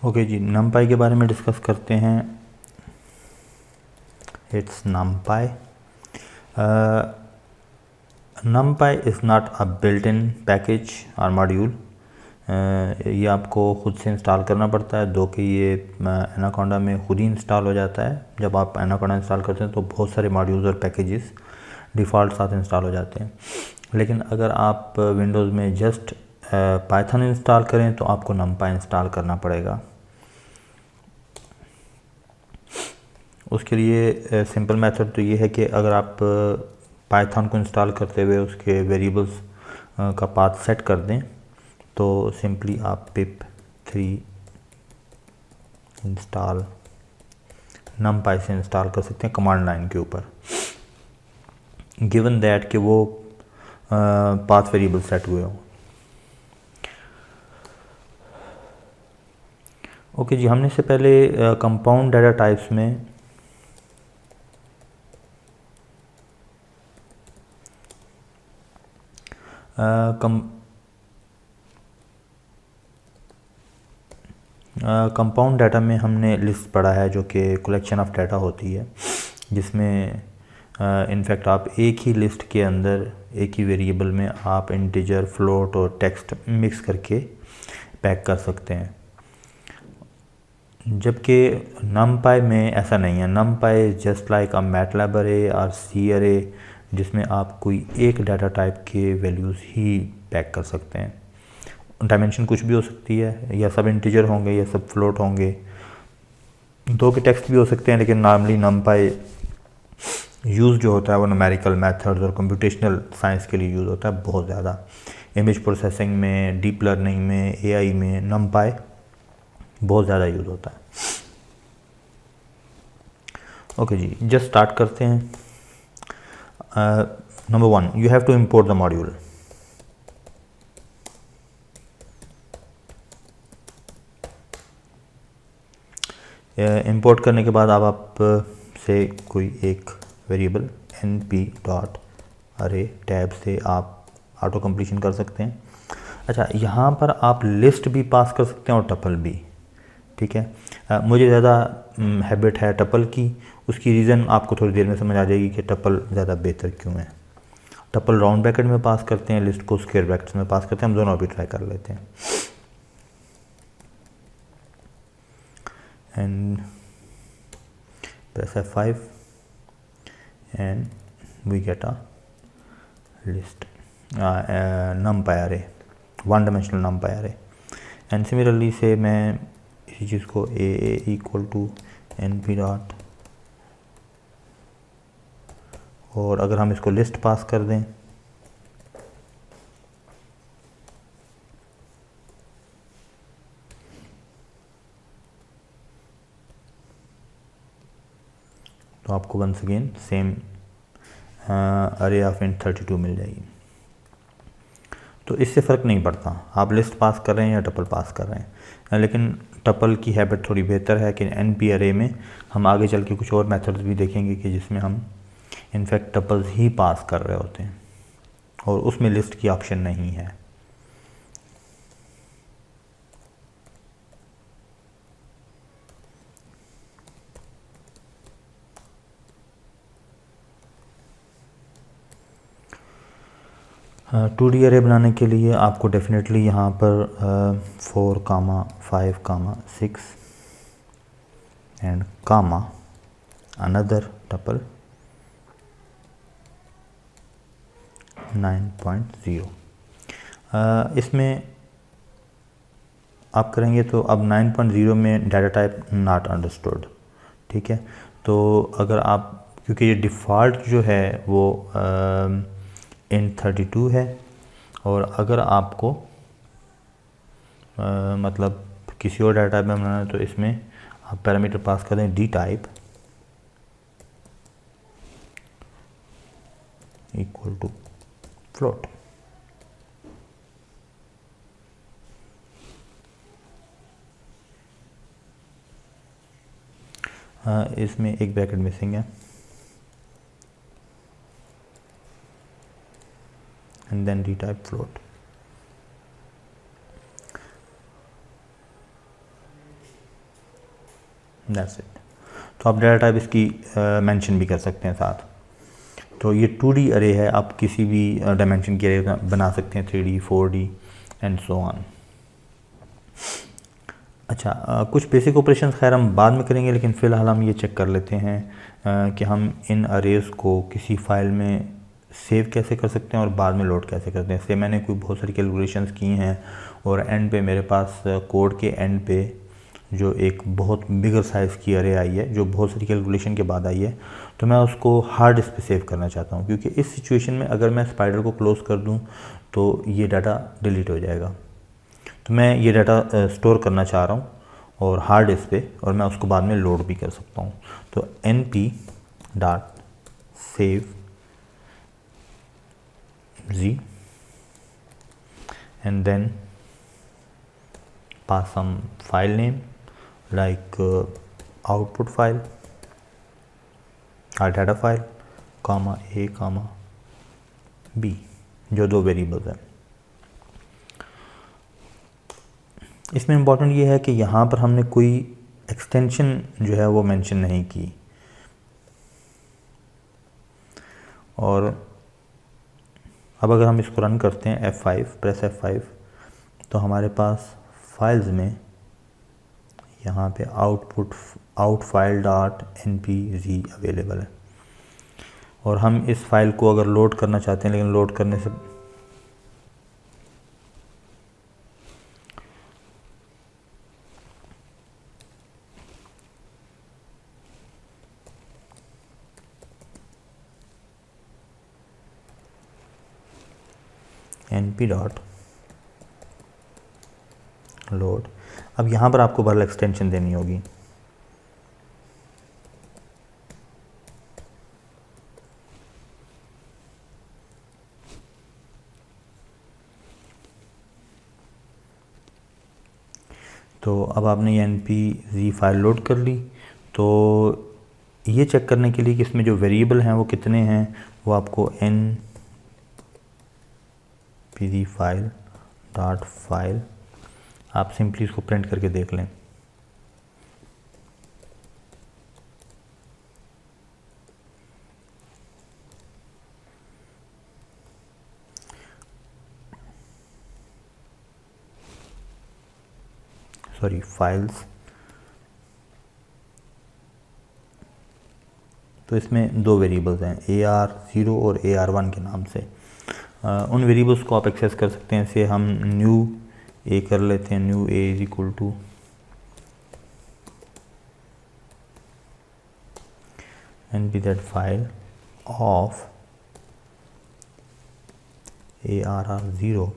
Okay जी, numpy के बारे में डिस्कस करते हैं। It's numpy। numpy is not a built in package और मॉड्यूल। ये आपको खुद से इंस्टॉल करना पड़ता है, दो कि ये एनाकोंडा में खुद ही इंस्टॉल हो जाता है। जब आप एनाकोंडा इंस्टॉल करते हैं तो बहुत सारे मॉड्यूल्स और पैकेजेस डिफ़ॉल्ट साथ इंस्टॉल हो जाते हैं। लेकिन अगर आप विंडोज़ में जस्ट पाइथन इंस्टॉल करें तो आपको numpy इंस्टॉल करना पड़ेगा। उसके लिए सिंपल मेथड तो ये है कि अगर आप पाइथन को इंस्टॉल करते हुए उसके वेरिएबल्स का पाथ सेट कर दें तो सिंपली आप pip3 इंस्टॉल numpy से इंस्टॉल कर सकते हैं कमांड लाइन के ऊपर, गिवन दैट कि वो पाथ वेरिएबल सेट हुए हों। ओके जी, हमने से पहले कंपाउंड डाटा टाइप्स में कंपाउंड डाटा में हमने लिस्ट पढ़ा है जो कि कलेक्शन ऑफ डाटा होती है, जिसमें इनफैक्ट आप एक ही लिस्ट के अंदर एक ही वेरिएबल में आप इंटीजर, फ्लोट और टेक्स्ट मिक्स करके पैक कर सकते हैं। जबकि numpy में ऐसा नहीं है। numpy जस्ट लाइक अ मैटलैब अरे और सी अरे, जिसमें आप कोई एक डाटा टाइप के वैल्यूज़ ही पैक कर सकते हैं। डायमेंशन कुछ भी हो सकती है, या सब इंटीजर होंगे या सब फ्लोट होंगे, दो के टेक्स्ट भी हो सकते हैं। लेकिन नॉर्मली numpy यूज़ जो होता है वो न्यूमेरिकल मेथड्स और कंप्यूटेशनल साइंस के लिए यूज़ होता है बहुत ज़्यादा। इमेज प्रोसेसिंग में, डीप लर्निंग में, एआई में numpy बहुत ज़्यादा यूज़ होता है। ओके जी, जस्ट स्टार्ट करते हैं। Number 1, you have to import the module. Import करने के बाद आप से कोई एक वेरिएबल np.array टैब से आप ऑटो कंप्लीशन कर सकते हैं। अच्छा, यहाँ पर आप लिस्ट भी पास कर सकते हैं और टपल भी, ठीक है। मुझे ज़्यादा हैबिट है टपल की। उसकी रीज़न आपको थोड़ी देर में समझ आ जाएगी कि टपल ज़्यादा बेहतर क्यों है। टपल राउंड ब्रैकेट में पास करते हैं, लिस्ट को स्क्वायर ब्रैकेट्स में पास करते हैं। हम दोनों अभी ट्राई कर लेते हैं। And press F5 and we get a list, numpy array, one dimensional numpy array। and similarly से मैं इसी चीज़ को a equal to np dot, और अगर हम इसको लिस्ट पास कर दें तो आपको वंस अगेन सेम अरे ऑफ इंट 32 मिल जाएगी। तो इससे फ़र्क नहीं पड़ता आप लिस्ट पास कर रहे हैं या टपल पास कर रहे हैं। लेकिन टपल की हैबिट थोड़ी बेहतर है कि एनपी अरे में हम आगे चल के कुछ और मेथड्स भी देखेंगे कि जिसमें हम इनफैक्ट टपल्स ही पास कर रहे होते हैं और उसमें लिस्ट की ऑप्शन नहीं है। टू डी अरे बनाने के लिए आपको डेफिनेटली यहाँ पर 4, 5, 6 एंड कामा अनदर टपल 9.0 इसमें आप करेंगे तो अब 9.0 में डाटा टाइप नॉट अंडरस्टूड, ठीक है। तो अगर आप, क्योंकि ये डिफ़ॉल्ट जो है वो int 32 है, और अगर आपको मतलब किसी और डाटा टाइप में बनाना है तो इसमें आप पैरामीटर पास कर दें d type equal to float. इसमें एक ब्रैकेट मिसिंग है and then d type float। That's it. तो आप डाटा टाइप इसकी मेंशन भी कर सकते हैं साथ। तो ये 2D अरे है, आप किसी भी डायमेंशन के अरे बना सकते हैं, 3D 4D and so on. अच्छा, कुछ बेसिक ऑपरेशन खैर हम बाद में करेंगे, लेकिन फ़िलहाल हम ये चेक कर लेते हैं कि हम इन अरेज़ को किसी फाइल में सेव कैसे कर सकते हैं और बाद में लोड कैसे करते हैं। इससे मैंने कोई बहुत सारी कैलकुलेशंस की हैं और एंड पे मेरे पास कोड के एंड पे जो एक बहुत बिगर साइज़ की अरे आई है, जो बहुत सारी कैलकुलेशन के बाद आई है, तो मैं उसको हार्ड डिस्क पे सेव करना चाहता हूँ, क्योंकि इस सिचुएशन में अगर मैं स्पाइडर को क्लोज़ कर दूँ तो ये डाटा डिलीट हो जाएगा। तो मैं ये डाटा स्टोर करना चाह रहा हूँ और हार्ड डिस्क पे, और मैं उसको बाद में लोड भी कर सकता हूँ। तो np dot save z and then pass some file name like output file or data file comma a comma b, जो दो वेरिएबल्स हैं। इसमें इम्पॉर्टेंट ये है कि यहाँ पर हमने कोई एक्सटेंशन जो है वो मेंशन नहीं की, और अब अगर हम इसको रन करते हैं F5, प्रेस F5, तो हमारे पास फाइल्स में यहाँ पे out file dot npz available है, और हम इस फाइल को अगर लोड करना चाहते हैं, लेकिन लोड करने से np डॉट लोड, अब यहाँ पर आपको बरल एक्सटेंशन देनी होगी। तो अब आपने ये npz फाइल लोड कर ली। तो ये चेक करने के लिए कि इसमें जो वेरिएबल हैं वो कितने हैं, वो आपको npz फाइल डॉट फाइल, आप सिंपली इसको प्रिंट करके देख लें। Sorry, files. तो इसमें दो वेरिएबल्स हैं, AR0 और AR1 के नाम से। उन वेरिएबल्स को आप एक्सेस कर सकते हैं। इसे हम न्यू ए कर लेते हैं, new a is equal to npz file of ARR0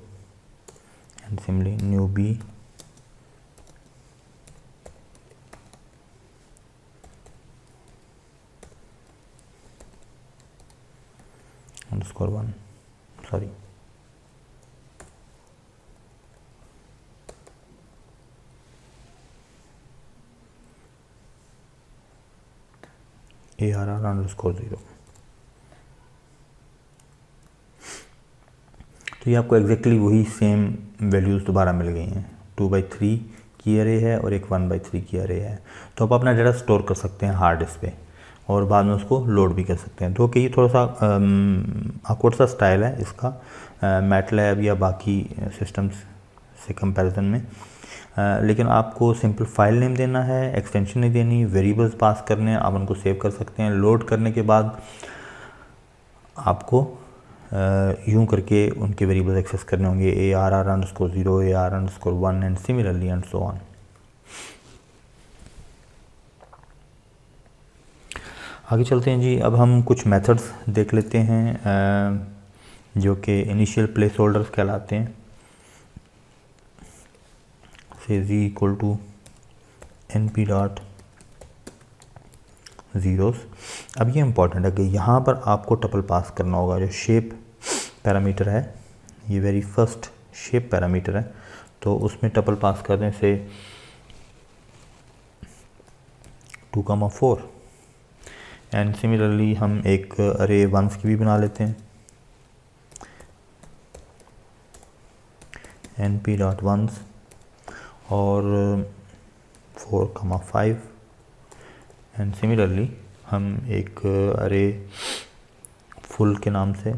and similarly new b underscore 1, sorry, ARR underscore 0। तो ये आपको एग्जैक्टली वही सेम वैल्यूज़ दोबारा मिल गई हैं। 2/3 की अरे है और एक 1/3 की अरे है। तो आप अपना डाटा स्टोर कर सकते हैं हार्ड डिस्क पे और बाद में उसको लोड भी कर सकते हैं। तो कि ये थोड़ा सा awkward सा स्टाइल है इसका मैटलैब या बाकी सिस्टम्स से कंपैरिजन में, लेकिन आपको सिंपल फाइल नेम देना है, एक्सटेंशन नहीं देनी, वेरिएबल्स पास करने हैं, आप उनको सेव कर सकते हैं। लोड करने के बाद आपको यूँ करके उनके वेरिएबल्स एक्सेस करने होंगे, ARR_0, AR_1 and similarly and so on. आगे चलते हैं जी। अब हम कुछ मेथड्स देख लेते हैं जो कि इनिशियल प्लेस होल्डर्स कहलाते हैं। Say z equal to np dot zeros. अब ये इम्पॉर्टेंट है कि यहाँ पर आपको टपल पास करना होगा। जो शेप पैरामीटर है, ये वेरी फर्स्ट शेप पैरामीटर है, तो उसमें टपल पास करने से 2,4 एंड सिमिलरली हम एक अरे वंस की भी बना लेते हैं। np डॉट वंस और 4,5 एंड सिमिलरली हम एक अरे फुल के नाम से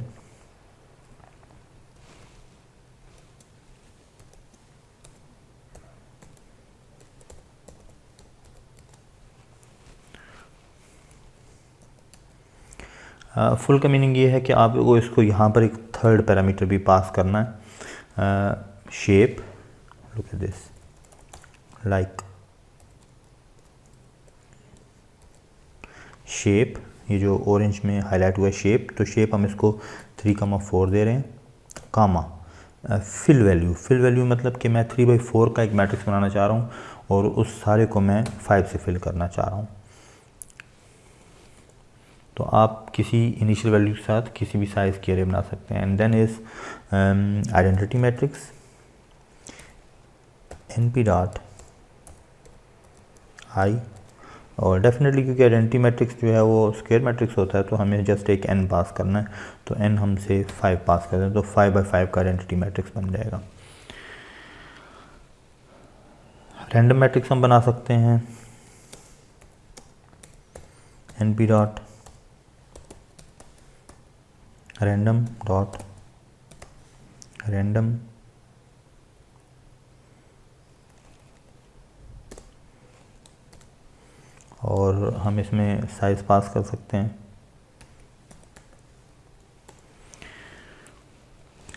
फुल का मीनिंग ये है कि आपको इसको यहाँ पर एक थर्ड पैरामीटर भी पास करना है, shape, look at this, like shape, ये जो ऑरेंज में हाईलाइट हुआ है शेप, तो शेप हम इसको 3,4 दे रहे हैं, कामा फिल वैल्यू, फिल वैल्यू मतलब कि मैं 3/4 का एक मैट्रिक्स बनाना चाह रहा हूँ और उस सारे को मैं 5 से फिल करना चाह रहा हूँ। तो आप किसी इनिशियल वैल्यू के साथ किसी भी साइज़ की एरे बना सकते हैं। And then is identity matrix, np dot eye, और डेफिनेटली क्योंकि आइडेंटिटी मैट्रिक्स जो है वो स्क्वायर मैट्रिक्स होता है तो हमें जस्ट एक n पास करना है, तो n हमसे 5 पास करते हैं, तो 5/5 का आइडेंटिटी मैट्रिक्स बन जाएगा। रैंडम मैट्रिक्स हम बना सकते हैं, np dot random dot random, और हम इसमें साइज पास कर सकते हैं।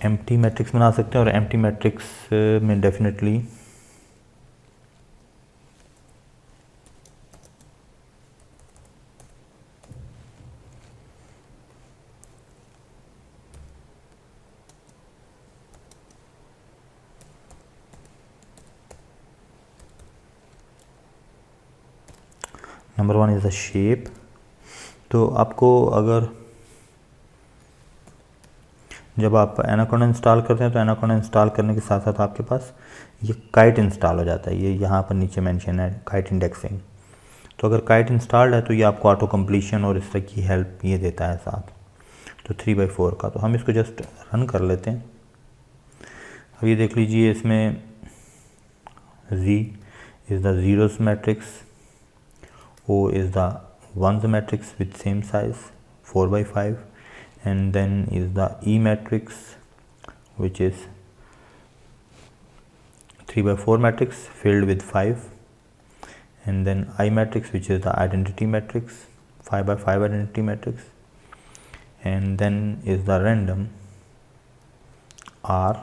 एम्प्टी मैट्रिक्स बना सकते हैं, और एम्प्टी मैट्रिक्स में definitely number 1 is the shape. तो आपको अगर जब आप एनाकोडा इंस्टॉल करते हैं तो एनाकोडा इंस्टॉल करने के साथ साथ आपके पास ये काइट इंस्टॉल हो जाता है, ये यहाँ पर नीचे मेंशन है काइट इंडेक्सिंग। तो अगर काइट इंस्टॉल्ड है तो ये आपको ऑटो कंप्लीशन और इस तरह की हेल्प ये देता है साथ, तो 3/4 का। तो हम इसको जस्ट रन कर लेते हैं। अब ये देख लीजिए, इसमें Z is the zeros matrix, O is the ones matrix with same size 4/5, and then is the E matrix which is 3/4 matrix filled with 5, and then I matrix which is the identity matrix 5/5 identity matrix, and then is the random R,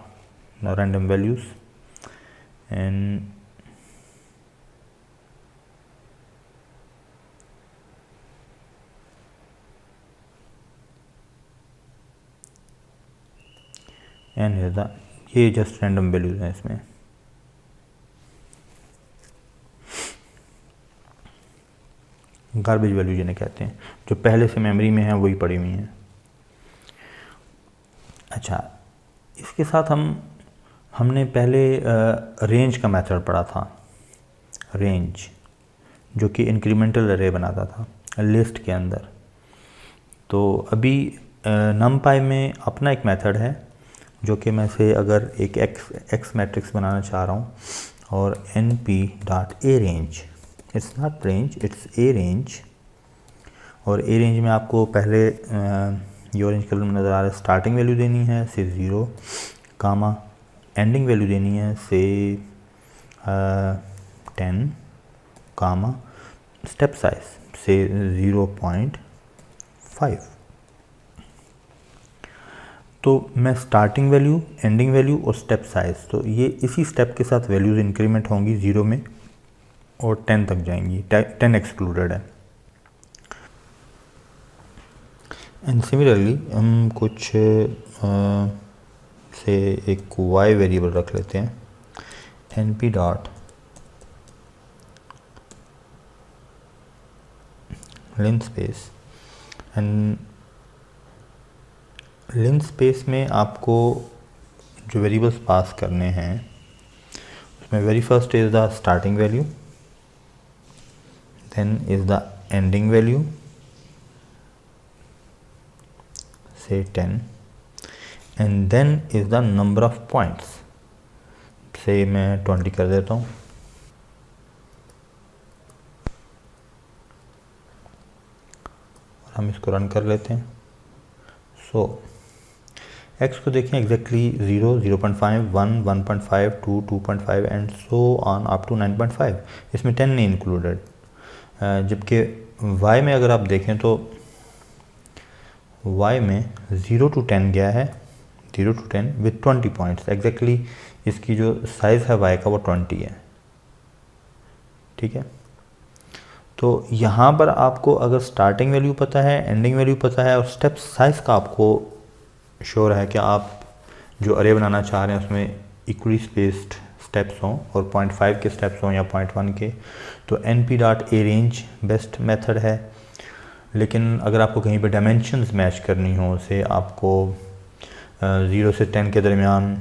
the random values, and ये just random values हैं इसमें। Garbage value जिन्हें कहते हैं, जो पहले से memory में है वही पड़ी हुई हैं। अच्छा, इसके साथ हमने पहले रेंज का मेथड पढ़ा था, रेंज जो कि इंक्रीमेंटल अरे बनाता था लिस्ट के अंदर। तो अभी numpy में अपना एक मेथड है जो कि मैं से अगर एक एक्स मैट्रिक्स बनाना चाह रहा हूँ और np dot A range, it's not range it's a range, और ए रेंज में आपको पहले ये ऑरेंज कलर में नज़र आ रहा है स्टार्टिंग वैल्यू देनी है से 0, कामा एंडिंग वैल्यू देनी है से 10, कामा स्टेप साइज से 0.5। तो मैं स्टार्टिंग वैल्यू, एंडिंग वैल्यू और स्टेप साइज़, तो ये इसी स्टेप के साथ वैल्यूज़ इंक्रीमेंट होंगी 0 में और 10 तक जाएंगी, 10 एक्सक्लूडेड है। एंड सिमिलरली हम कुछ से एक y वेरिएबल रख लेते हैं, np dot linspace, and linspace में आपको जो वेरिएबल्स पास करने हैं उसमें very first is the starting value, then is the ending value say 10, and then is the number of points, say मैं 20 कर देता हूँ। हम इसको रन कर लेते हैं। सो एक्स को देखें exactly 0, 0.5, 1, 1.5, 2, 2.5 and so on up to 9.5। इसमें 10 नहीं इंक्लूडेड। जबकि वाई में अगर आप देखें तो वाई में 0 to 10 गया है, 0 to 10 विथ 20 पॉइंट्स। एग्जैक्टली इसकी जो साइज़ है वाई का वो 20 है। ठीक है, तो यहाँ पर आपको अगर स्टार्टिंग वैल्यू पता है, एंडिंग वैल्यू पता है और स्टेप साइज़ का आपको श्योर है कि आप जो अरे बनाना चाह रहे हैं उसमें इक्वली स्पेस्ड स्टेप्स हों और 0.5 के स्टेप्स हों या 0.1 के, तो np.arrange बेस्ट मेथड है। लेकिन अगर आपको कहीं पे डायमेंशंस मैच करनी हो, से आपको 0 से 10 के दरमियान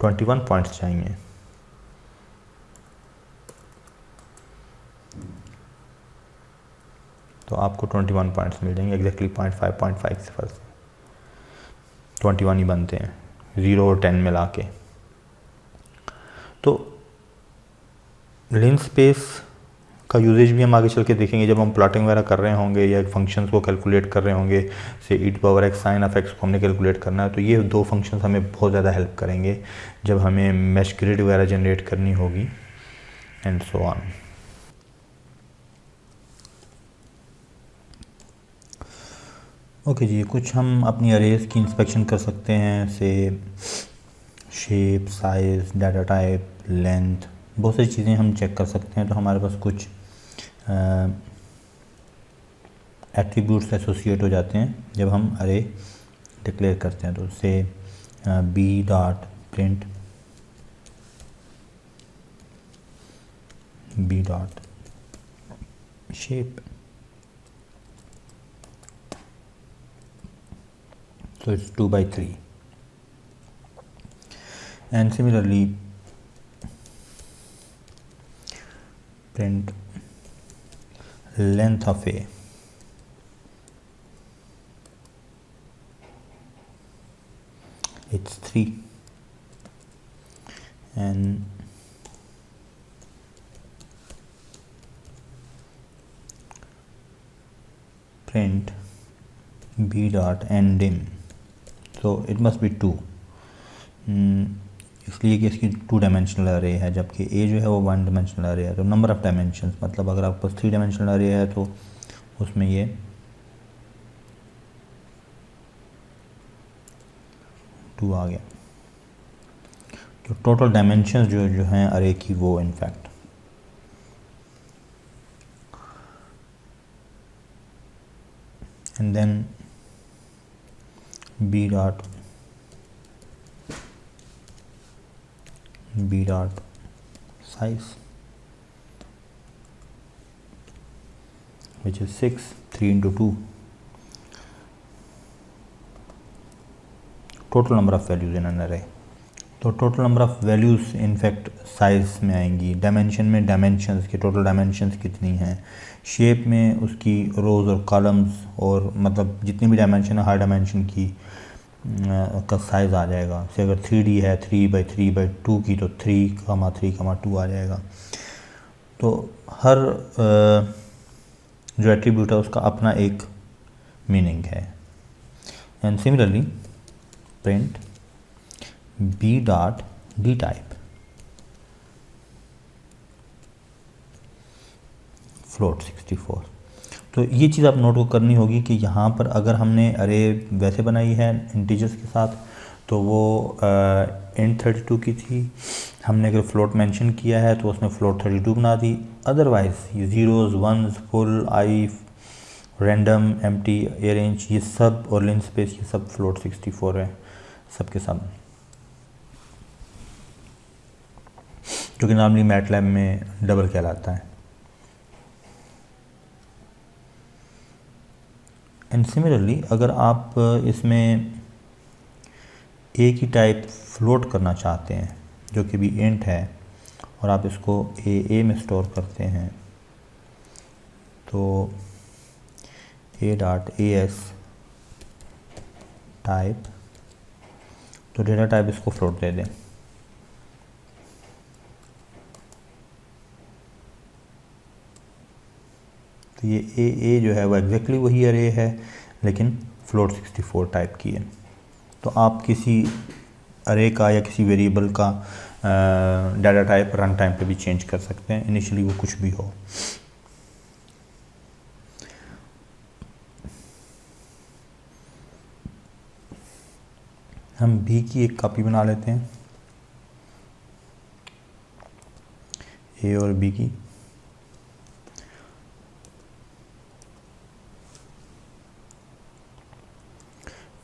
21 पॉइंट्स चाहिए, तो आपको 21 पॉइंट्स मिल जाएंगे। एग्जैक्टली 0.5 से फर्स्ट 21 ही बनते हैं 0 और 10 मिला के। तो लिन स्पेस का यूजेज भी हम आगे चल के देखेंगे जब हम प्लॉटिंग वगैरह कर रहे होंगे या फंक्शंस को कैलकुलेट कर रहे होंगे। से e⁻x साइन ऑफ x को हमने कैलकुलेट करना है, तो ये दो फंक्शंस हमें बहुत ज़्यादा हेल्प करेंगे जब हमें मैश ग्रिड वगैरह जनरेट करनी होगी एंड सो ऑन। ओके जी, कुछ हम अपनी अरेज की इंस्पेक्शन कर सकते हैं, से shape, size, data type, length, बहुत सारी चीज़ें हम चेक कर सकते हैं। तो हमारे पास कुछ एट्रीब्यूट्स एसोसिएट हो जाते हैं जब हम अरे डिक्लेयर करते हैं। तो से b.print b.shape, so it's 2/3, and similarly print length of a, it's 3, and print b.endIm, so it must be 2, इसलिए कि इसकी 2 डायमेंशनल अरे है, जबकि ए जो है वो 1 डायमेंशनल अरे है। तो नंबर ऑफ़ डायमेंशंस मतलब अगर आपके पास 3 डायमेंशनल अरे है तो उसमें ये 2 आ गया। तो टोटल डायमेंशंस जो हैं अरे की वो in fact and then b.size which is 6, 3 into 2, total number of values in an array। तो total number of values in fact size में आएंगी, डायमेंशन में डायमेंशंस की टोटल डायमेंशंस कितनी हैं, शेप में उसकी रोज़ और कॉलम्स और मतलब जितनी भी डायमेंशन है हर डायमेंशन की का साइज़ आ जाएगा। से अगर 3D है 3/3/2 की तो 3,3,2 आ जाएगा। तो हर जो एट्रीब्यूट है उसका अपना एक मीनिंग है। And similarly print b.dtype float 64। तो ये चीज़ आप नोट करनी होगी कि यहाँ पर अगर हमने अरे वैसे बनाई है इंटीजर्स के साथ तो वो int 32 की थी, हमने अगर फ्लोट मेंशन किया है तो उसने फ्लोट 32 बना दी। अदरवाइज़ ये ज़ीरोज़, वंस, फुल, आई, रैंडम, एम्प्टी, अरेंज, ये सब और लिन स्पेस ये सब फ्लोट 64 है सब के सब, जो कि नॉर्मली मैटलैब में डबल कहलाता है। एंड सिमिलरली अगर आप इसमें ए की टाइप फ्लोट करना चाहते हैं जो कि भी इंट है और आप इसको ए में स्टोर करते हैं तो a.as टाइप, तो डेटा टाइप इसको फ्लोट दे दें। तो ये ए जो है वो एग्जैक्टली वही अरे है लेकिन फ्लोट 64 टाइप की है। तो आप किसी अरे का या किसी वेरिएबल का डाटा टाइप रन टाइम पे भी चेंज कर सकते हैं, इनिशियली वो कुछ भी हो। हम बी की एक कॉपी बना लेते हैं, ए और बी की।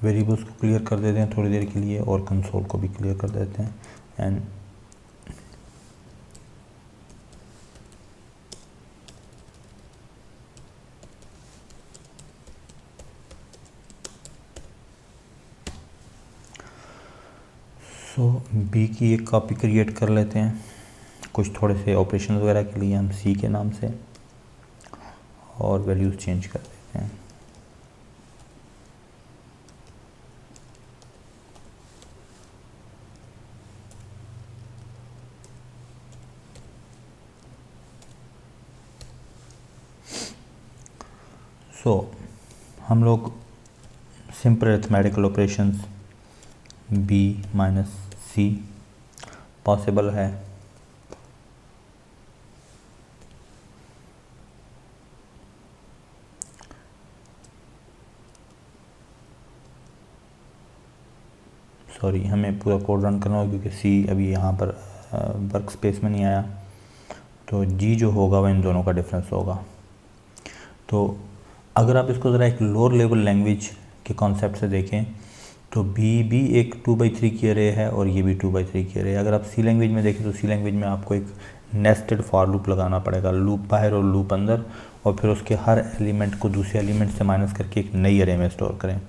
वेरिएबल्स को क्लियर कर देते हैं थोड़ी देर के लिए और कंसोल को भी क्लियर कर देते हैं एंड सो बी की एक कॉपी क्रिएट कर लेते हैं कुछ थोड़े से ऑपरेशन वगैरह के लिए हम सी के नाम से, और वैल्यूज़ चेंज कर देते हैं। हम लोग simple arithmetical operations B minus C possible है, सॉरी हमें पूरा कोड रन करना होगा क्योंकि सी अभी यहाँ पर वर्क स्पेस में नहीं आया, तो जी जो होगा वह इन दोनों का डिफरेंस होगा। तो अगर आप इसको ज़रा एक लोअर लेवल लैंग्वेज के कॉन्सेप्ट से देखें तो बी भी एक 2/3 की अरे है और ये भी 2/3 की अरे है। अगर आप सी लैंग्वेज में देखें तो सी लैंग्वेज में आपको एक नेस्टेड फॉर लूप लगाना पड़ेगा, लूप बाहर और लूप अंदर, और फिर उसके हर एलिमेंट को दूसरे एलिमेंट से माइनस करके एक नई अरे में स्टोर करें।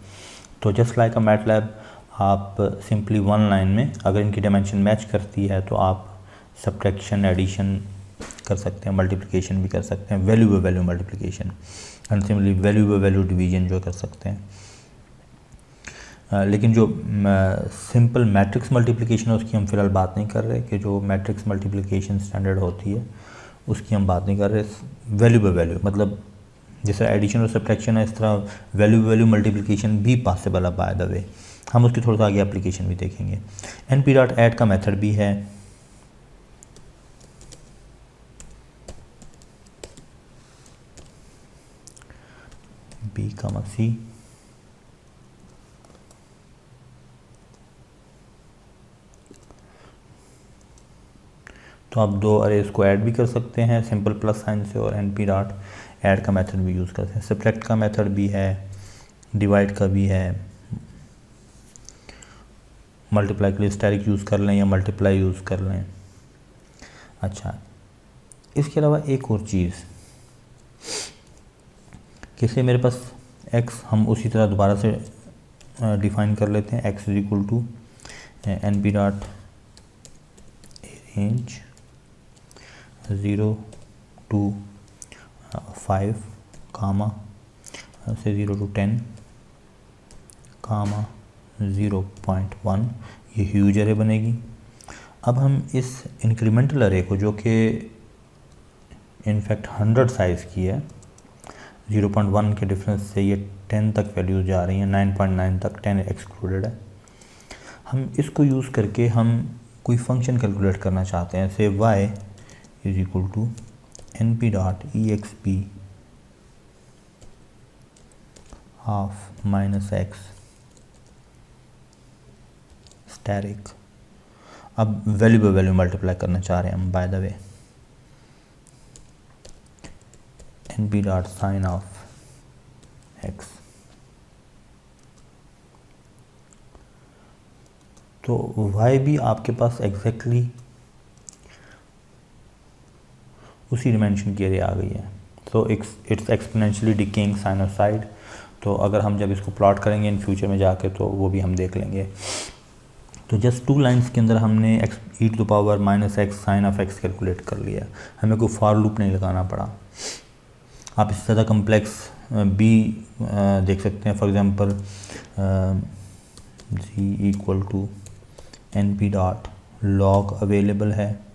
तो जस्ट लाइक अ मैटलैब आप सिंपली वन लाइन में अगर इनकी डायमेंशन मैच करती है तो आप सब्ट्रैक्शन, एडिशन कर सकते हैं, मल्टीप्लिकेशन भी कर सकते हैं, value by value multiplication, and similarly value by value division जो कर सकते हैं। लेकिन जो सिंपल मैट्रिक्स मल्टीप्लिकेशन है उसकी हम फिलहाल बात नहीं कर रहे, कि जो मैट्रिक्स मल्टीप्लिकेशन स्टैंडर्ड होती है उसकी हम बात नहीं कर रहे। वैल्यू बाय वैल्यू मतलब जैसे एडिशन और सब्ट्रैक्शन है, इस तरह वैल्यू बाय वैल्यू मल्टीप्लिकेशन भी पॉसिबल है बाय द वे। हम उसकी थोड़ा सा आगे एप्लीकेशन भी देखेंगे। np.add का मेथड भी है, बी कमा सी, तो आप दो अरेज को ऐड भी कर सकते हैं सिंपल प्लस साइन से, और np.add का मेथड भी यूज़ करते हैं। सब्ट्रैक्ट का मेथड भी है, डिवाइड का भी है, मल्टीप्लाई के लिए स्टैटिक यूज़ कर लें या मल्टीप्लाई यूज़ कर लें। अच्छा, इसके अलावा एक और चीज़ किसे मेरे पास x हम उसी तरह दोबारा से डिफ़ाइन कर लेते हैं, x is equal to np.arange 0 to 5 comma say 0 to 10 कामा 0.1, ये ह्यूज अरे बनेगी। अब हम इस इंक्रीमेंटल अरे को जो कि इनफैक्ट 100 साइज़ की है, 0.1 के डिफरेंस से ये 10 तक वैल्यू जा रही हैं, 9.9 तक, 10 एक्सक्लूडेड है। हम इसको यूज़ करके हम कोई फंक्शन कैलकुलेट करना चाहते हैं, say y is equal to np.exp half minus x static. अब वैल्यू बाय वैल्यू मल्टीप्लाई करना चाह रहे हैं हम by the way, np.sin of x। तो y भी आपके पास एग्जैक्टली उसी डिमेंशन की एरिया आ गई है। So it's exponentially decaying sinusoid. तो अगर हम जब इसको प्लॉट करेंगे इन फ्यूचर में जाके तो वो भी हम देख लेंगे। तो जस्ट 2 लाइंस के अंदर हमने e⁻⁻x sign of x calculate कर लिया, हमें कोई फॉर लूप नहीं लगाना पड़ा। आप इससे ज़्यादा कम्प्लेक्स भी देख सकते हैं, for example g equal to np.log available है,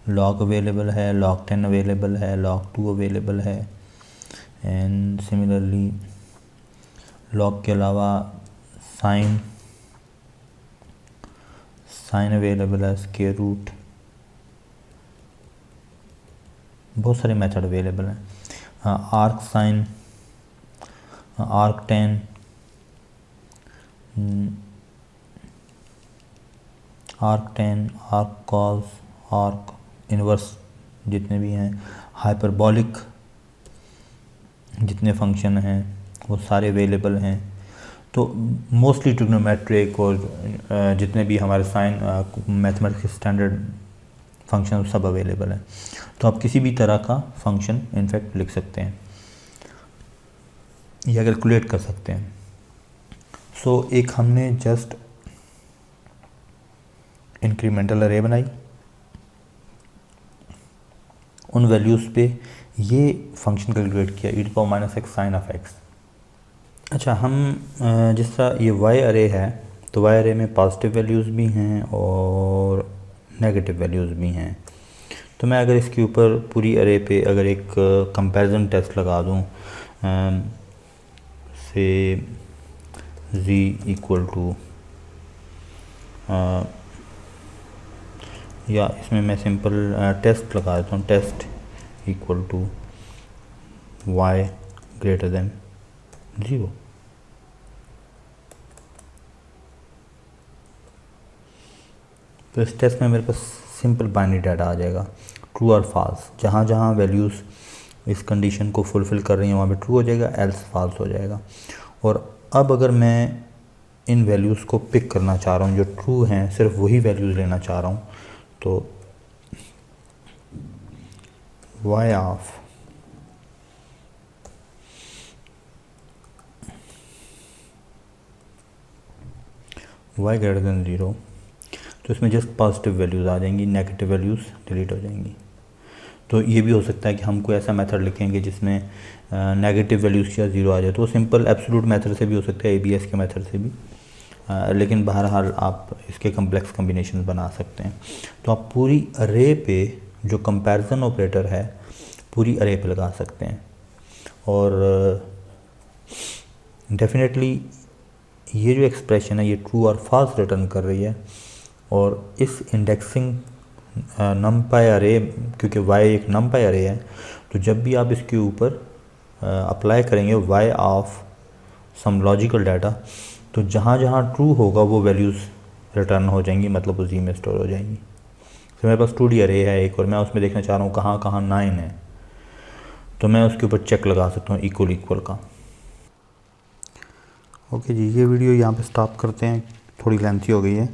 log अवेलेबल है, log 10 अवेलेबल है, log 2 अवेलेबल है, एंड सिमिलरली log के अलावा साइन अवेलेबल है, स्क्वायर रूट, बहुत सारे मेथड अवेलेबल हैं। Arc sine, arc 10, arc cos, arc inverse, जितने भी हैं, हाइपरबॉलिक जितने फंक्शन हैं वो सारे अवेलेबल हैं। तो मोस्टली ट्रिग्नोमेट्रिक और जितने भी हमारे साइन मैथमेटिक्स स्टैंडर्ड फंक्शन सब अवेलेबल हैं। तो आप किसी भी तरह का फंक्शन इनफैक्ट लिख सकते हैं या कैलकुलेट कर सकते हैं। सो एक हमने जस्ट इंक्रीमेंटल अरे बनाई, उन वैल्यूज़ पे ये फंक्शन कैलकुलेट किया e⁻x sin of x। अच्छा, हम जिस तरह ये y अरे है तो y अरे में पॉजिटिव वैल्यूज़ भी हैं और नेगेटिव वैल्यूज़ भी हैं। तो मैं अगर इसके ऊपर पूरी अरे पे अगर एक कंपैरिजन टेस्ट लगा दूं से z इक्वल टू, या इसमें मैं सिंपल टेस्ट लगा देता हूँ, test equal to y greater than 0। तो इस टेस्ट में मेरे पास सिंपल बाइनरी डाटा आ जाएगा, ट्रू और फॉल्स। जहाँ जहाँ वैल्यूज़ इस कंडीशन को फुलफ़िल कर रही हैं वहाँ पे ट्रू हो जाएगा, एल्स फॉल्स हो जाएगा। और अब अगर मैं इन वैल्यूज़ को पिक करना चाह रहा हूँ जो ट्रू हैं, सिर्फ वही वैल्यूज़ लेना चाह रहा हूँ, तो y of y greater than 0, तो इसमें जस्ट पॉजिटिव वैल्यूज़ आ जाएंगी, नेगेटिव वैल्यूज़ डिलीट हो जाएंगी। तो ये भी हो सकता है कि हम कोई ऐसा मेथड लिखेंगे जिसमें नेगेटिव वैल्यूज़ या 0 आ जाए, तो वो सिंपल एब्सोल्यूट मेथड से भी हो सकता है, ABS के मेथड से भी, लेकिन बहरहाल आप इसके कम्प्लेक्स कम्बिनेशन बना सकते हैं। तो आप पूरी अरे पे जो कंपैरिजन ऑपरेटर है पूरी अरे पे लगा सकते हैं। और डेफिनेटली ये जो एक्सप्रेशन है ये ट्रू और फॉल्स रिटर्न कर रही है। और इस इंडेक्सिंग नमपाई अरे, क्योंकि y एक नमपाई अरे है, तो जब भी आप इसके ऊपर अप्लाई करेंगे y of some logical data, तो जहाँ जहाँ ट्रू होगा वो वैल्यूज़ रिटर्न हो जाएंगी, मतलब वो जी में स्टोर हो जाएंगी। तो मेरे पास 2D अरे है एक, और मैं उसमें देखना चाह रहा हूँ कहाँ कहाँ 9 है, तो मैं उसके ऊपर चेक लगा सकता हूँ इक्वल का। ओके जी, ये वीडियो यहाँ पे स्टॉप करते हैं, थोड़ी लेंथी हो गई है।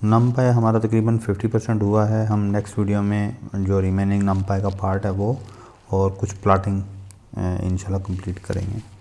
नमपाई हमारा तकरीबन 50% हुआ है। हम नेक्स्ट वीडियो में जो रिमेनिंग नमपाई का पार्ट है वो और कुछ प्लॉटिंग इंशाल्लाह कंप्लीट करेंगे।